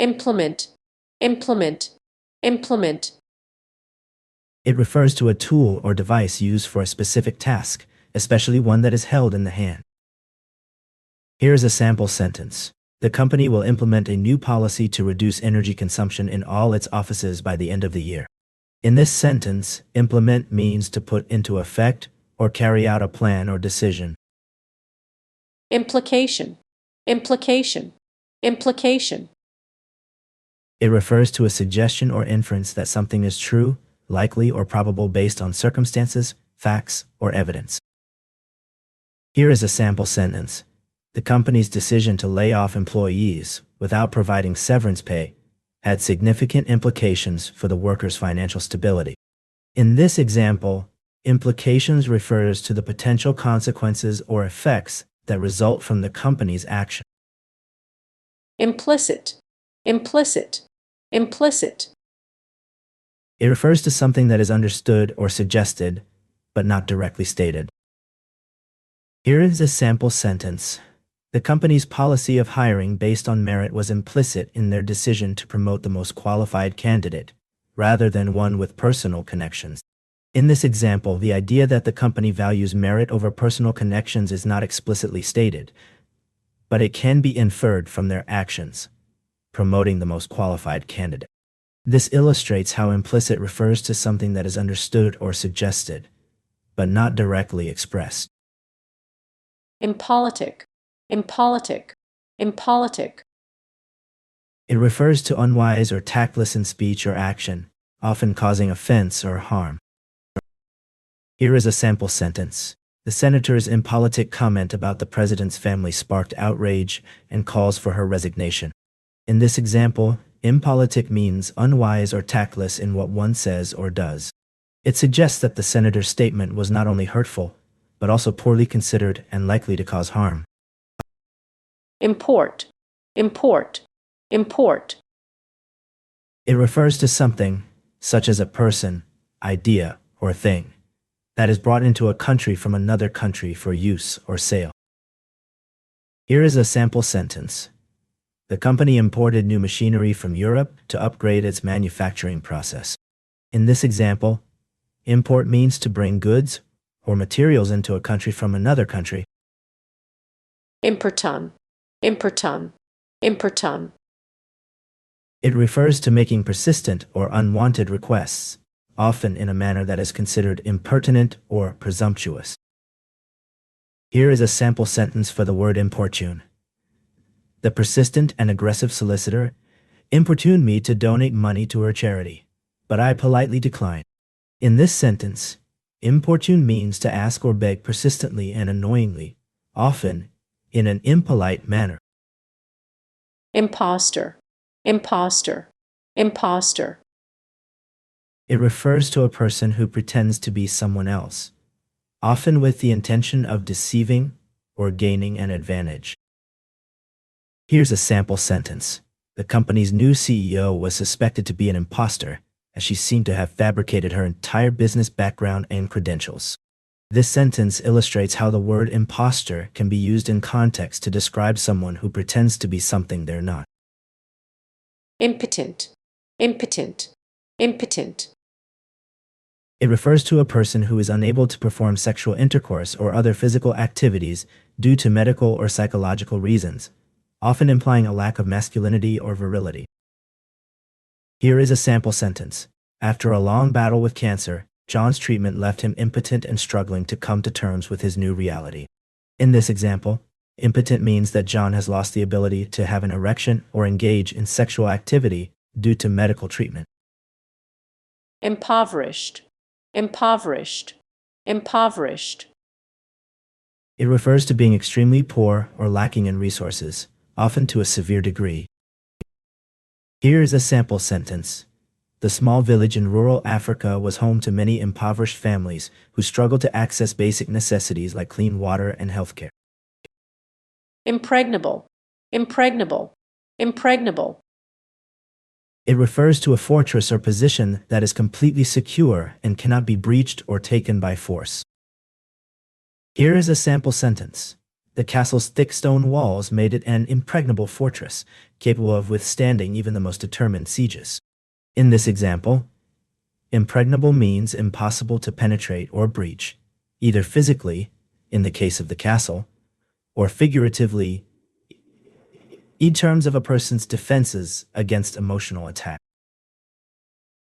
implement, implement, implement. It refers to a tool or device used for a specific task, especially one that is held in the hand. Here is a sample sentence. The company will implement a new policy to reduce energy consumption in all its offices by the end of the year. In this sentence, implement means to put into effect or carry out a plan or decision. Implication, implication, implication. It refers to a suggestion or inference that something is true, likely, or probable based on circumstances, facts, or evidence. Here is a sample sentence. The company's decision to lay off employees without providing severance pay had significant implications for the workers' financial stability. In this example, implications refers to the potential consequences or effects that result from the company's action. Implicit, implicit, implicit. It refers to something that is understood or suggested, but not directly stated. Here is a sample sentence. The company's policy of hiring based on merit was implicit in their decision to promote the most qualified candidate, rather than one with personal connections. In this example, the idea that the company values merit over personal connections is not explicitly stated, but it can be inferred from their actions, promoting the most qualified candidate. This illustrates how implicit refers to something that is understood or suggested, but not directly expressed. Impolitic, impolitic, impolitic. It refers to unwise or tactless in speech or action, often causing offense or harm. Here is a sample sentence. The senator's impolitic comment about the president's family sparked outrage and calls for her resignation. In this example, impolitic means unwise or tactless in what one says or does. It suggests that the senator's statement was not only hurtful, but also poorly considered and likely to cause harm. Import, import, import. It refers to something, such as a person, idea, or thing, that is brought into a country from another country for use or sale. Here is a sample sentence. The company imported new machinery from Europe to upgrade its manufacturing process. In this example, import means to bring goods or materials into a country from another country. Importune, importune, importune. It refers to making persistent or unwanted requests, often in a manner that is considered impertinent or presumptuous. Here is a sample sentence for the word importune. The persistent and aggressive solicitor importuned me to donate money to her charity, but I politely declined. In this sentence, importune means to ask or beg persistently and annoyingly, often in an impolite manner. Impostor, impostor, impostor. It refers to a person who pretends to be someone else, often with the intention of deceiving or gaining an advantage. Here's a sample sentence. The company's new CEO was suspected to be an imposter, as she seemed to have fabricated her entire business background and credentials. This sentence illustrates how the word imposter can be used in context to describe someone who pretends to be something they're not. Impotent, impotent, impotent. It refers to a person who is unable to perform sexual intercourse or other physical activities due to medical or psychological reasons, often implying a lack of masculinity or virility. Here is a sample sentence. After a long battle with cancer, John's treatment left him impotent and struggling to come to terms with his new reality. In this example, impotent means that John has lost the ability to have an erection or engage in sexual activity due to medical treatment. Impoverished, impoverished, impoverished. It refers to being extremely poor or lacking in resources, often to a severe degree. Here is a sample sentence. The small village in rural Africa was home to many impoverished families who struggled to access basic necessities like clean water and healthcare. Impregnable, impregnable, impregnable. It refers to a fortress or position that is completely secure and cannot be breached or taken by force. Here is a sample sentence. The castle's thick stone walls made it an impregnable fortress, capable of withstanding even the most determined sieges. In this example, impregnable means impossible to penetrate or breach, either physically, in the case of the castle, or figuratively, in terms of a person's defenses against emotional attack.